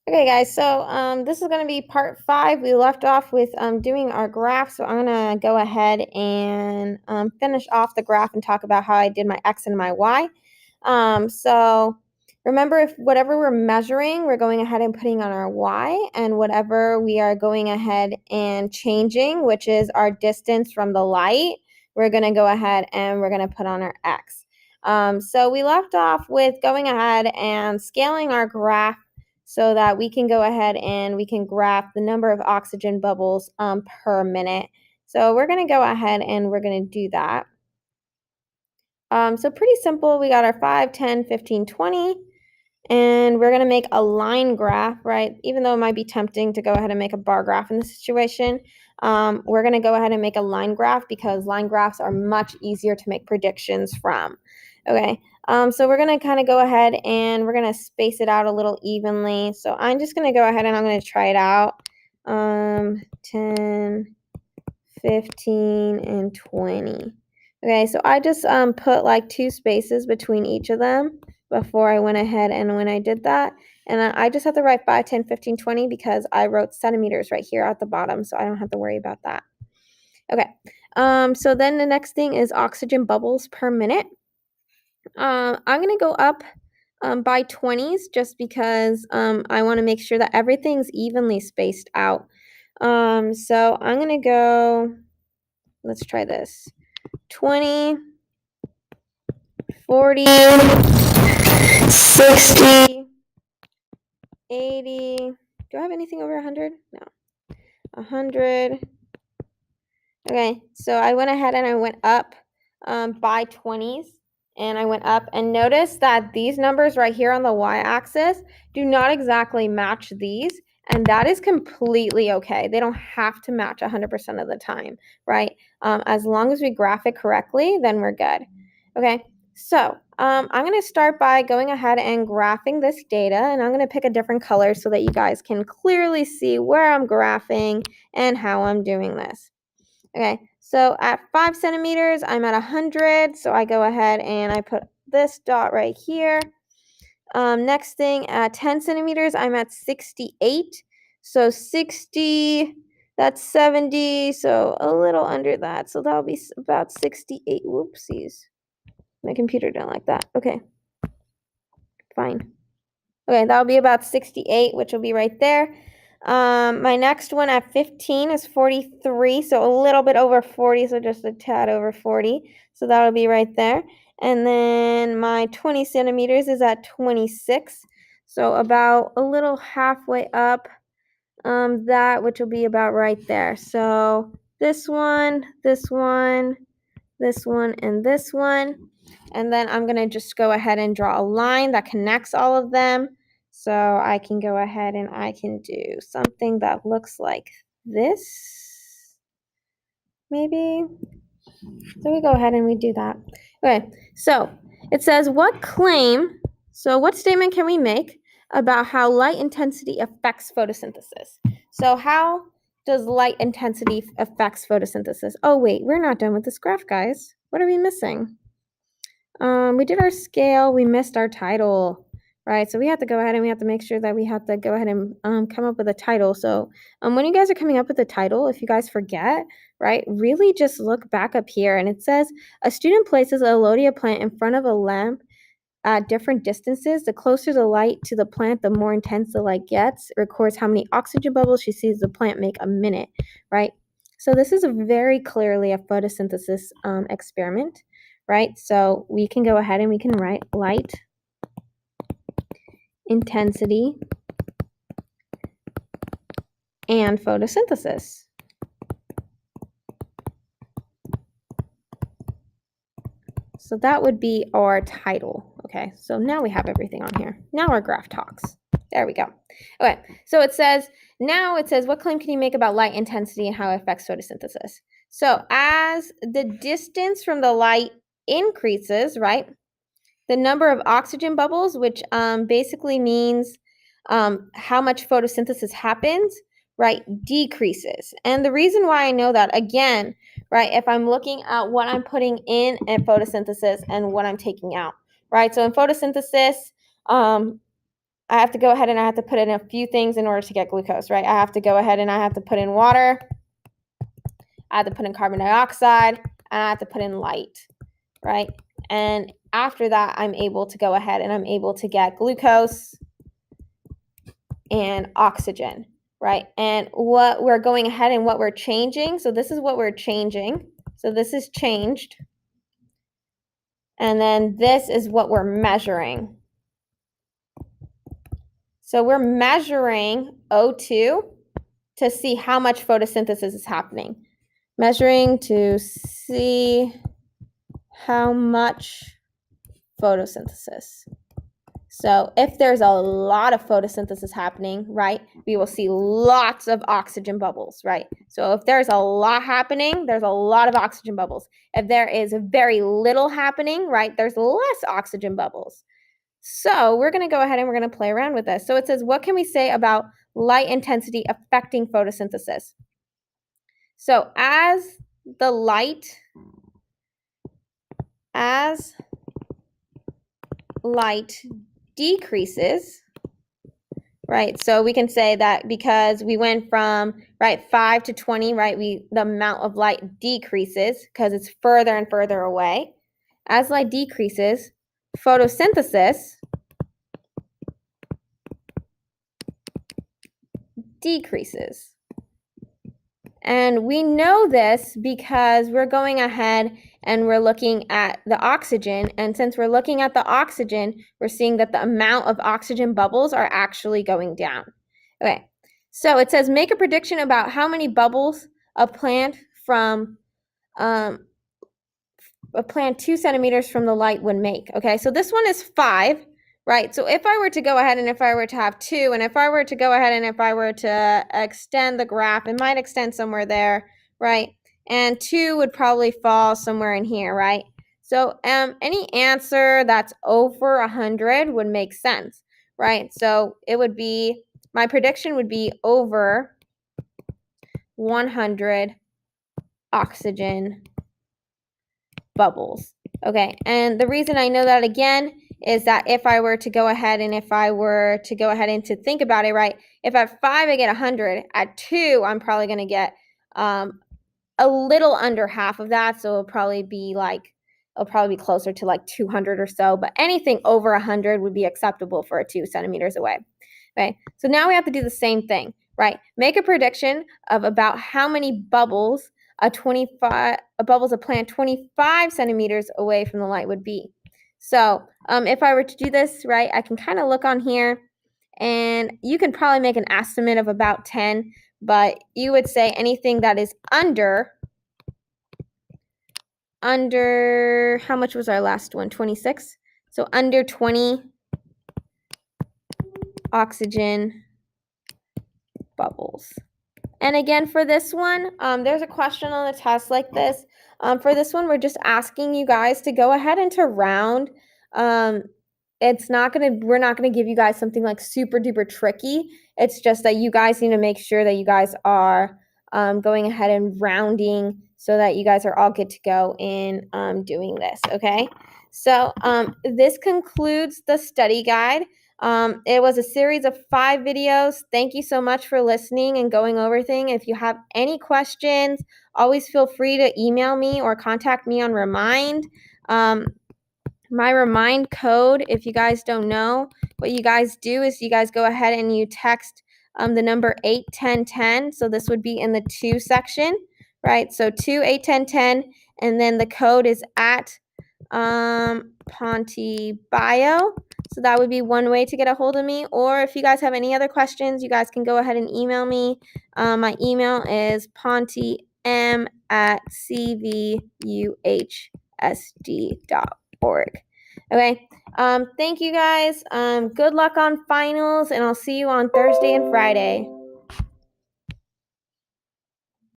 Okay, guys, so this is going to be part 5. We left off with doing our graph, so I'm going to go ahead and finish off the graph and talk about how I did my x and my y. So remember, if whatever we're measuring, we're going ahead and putting on our y, and whatever we are going ahead and changing, which is our distance from the light, we're going to go ahead and we're going to put on our x. So we left off with going ahead and scaling our graph so that we can go ahead and we can graph the number of oxygen bubbles per minute. So we're going to go ahead and we're going to do that. So pretty simple. We got our 5, 10, 15, 20. And we're going to make a line graph, right? Even though it might be tempting to go ahead and make a bar graph in this situation, we're going to go ahead and make a line graph because line graphs are much easier to make predictions from. Okay, so we're going to kind of go ahead and we're going to space it out a little evenly. So I'm just going to go ahead and I'm going to try it out. 10, 15, and 20. Okay, so I just put like 2 spaces between each of them before I went ahead and when I did that. And I just have to write 5, 10, 15, 20 because I wrote centimeters right here at the bottom, so I don't have to worry about that. Okay, so then the next thing is oxygen bubbles per minute. I'm going to go up by 20s just because I want to make sure that everything's evenly spaced out. So I'm going to go, let's try this. 20, 40, 60, 80. Do I have anything over 100? No. 100. Okay, so I went ahead and I went up by 20s. And I went up and notice that these numbers right here on the y-axis do not exactly match these. And that is completely okay. They don't have to match 100% of the time, right? As long as we graph it correctly, then we're good. Okay, so I'm going to start by going ahead and graphing this data. And I'm going to pick a different color so that you guys can clearly see where I'm graphing and how I'm doing this. Okay, so at 5 centimeters, I'm at 100. So I go ahead and I put this dot right here. Next thing, at 10 centimeters, I'm at 68. So 60, that's 70. So a little under that. So that'll be about 68. Whoopsies. My computer didn't like that. Okay, fine. Okay, that'll be about 68, which will be right there. My next one at 15 is 43, so a little bit over 40, so just a tad over 40. So that'll be right there. And then my 20 centimeters is at 26, so about a little halfway up that, which will be about right there. So this one, this one, this one, and this one. And then I'm going to just go ahead and draw a line that connects all of them. So I can go ahead and I can do something that looks like this, maybe. So we go ahead and we do that. Okay, so it says what statement can we make about how light intensity affects photosynthesis? So how does light intensity affects photosynthesis? Oh, wait, we're not done with this graph, guys. What are we missing? We did our scale. We missed our title, right? So we have to go ahead and we have to make sure that we have to go ahead and come up with a title. So when you guys are coming up with a title, if you guys forget, right, really just look back up here. And it says, a student places a Elodea plant in front of a lamp at different distances. The closer the light to the plant, the more intense the light gets. It records how many oxygen bubbles she sees the plant make a minute, right? So this is very clearly a photosynthesis experiment, right? So we can go ahead and we can write light intensity and photosynthesis. So that would be our title. Okay, so now we have everything on here. Now our graph talks. There we go. Okay, so it says, what claim can you make about light intensity and how it affects photosynthesis? So as the distance from the light increases, right, the number of oxygen bubbles, which basically means how much photosynthesis happens, right, decreases. And the reason why I know that, again, right, if I'm looking at what I'm putting in at photosynthesis and what I'm taking out, right? So in photosynthesis, I have to go ahead and I have to put in a few things in order to get glucose, right? I have to go ahead and I have to put in water. I have to put in carbon dioxide, and I have to put in light, right? And after that, I'm able to go ahead and I'm able to get glucose and oxygen, right? And what we're going ahead and what we're changing, so this is what we're changing. So this is changed. And then this is what we're measuring. So we're measuring O2 to see how much photosynthesis is happening. Measuring to see how much photosynthesis. So if there's a lot of photosynthesis happening, right, we will see lots of oxygen bubbles, right? So if there's a lot happening, there's a lot of oxygen bubbles. If there is very little happening, right, there's less oxygen bubbles. So we're going to go ahead and we're going to play around with this. So it says, what can we say about light intensity affecting photosynthesis? So as light decreases, right? So we can say that because we went from, right, 5 to 20, right, the amount of light decreases because it's further and further away. As light decreases, photosynthesis decreases. And we know this because we're going ahead and we're looking at the oxygen. And since we're looking at the oxygen, we're seeing that the amount of oxygen bubbles are actually going down. Okay, so it says make a prediction about how many bubbles a plant 2 centimeters from the light would make. Okay, so this one is 5. Right, so if I were to go ahead and if I were to have 2, and if I were to go ahead and if I were to extend the graph, it might extend somewhere there, right? And 2 would probably fall somewhere in here, right? So any answer that's over 100 would make sense, right? So it would be, my prediction would be over 100 oxygen bubbles. Okay, and the reason I know that again is that if I were to go ahead and to think about it, right, if at 5 I get 100, at 2 I'm probably going to get a little under half of that, so it'll probably be closer to like 200 or so, but anything over 100 would be acceptable for a 2 centimeters away. Okay, so now we have to do the same thing, right? Make a prediction of about how many bubbles a plant 25 centimeters away from the light would be. So if I were to do this, right, I can kind of look on here, and you can probably make an estimate of about 10, but you would say anything that is under, how much was our last one? 26? So under 20 oxygen bubbles. And again, for this one, there's a question on the test like this. For this one, we're just asking you guys to go ahead and to round. We're not gonna give you guys something like super duper tricky. It's just that you guys need to make sure that you guys are going ahead and rounding so that you guys are all good to go in doing this, okay? So this concludes the study guide. It was a series of 5 videos. Thank you so much for listening and going over things. If you have any questions, always feel free to email me or contact me on Remind. My Remind code, if you guys don't know, what you guys do is you guys go ahead and you text the number 81010. So this would be in the 2 section, right? So 281010, and then the code is at Ponty Bio. So that would be one way to get a hold of me. Or if you guys have any other questions, you guys can go ahead and email me. My email is ponty.m@cvuhsd.org. Okay. Thank you guys. Good luck on finals, and I'll see you on Thursday and Friday.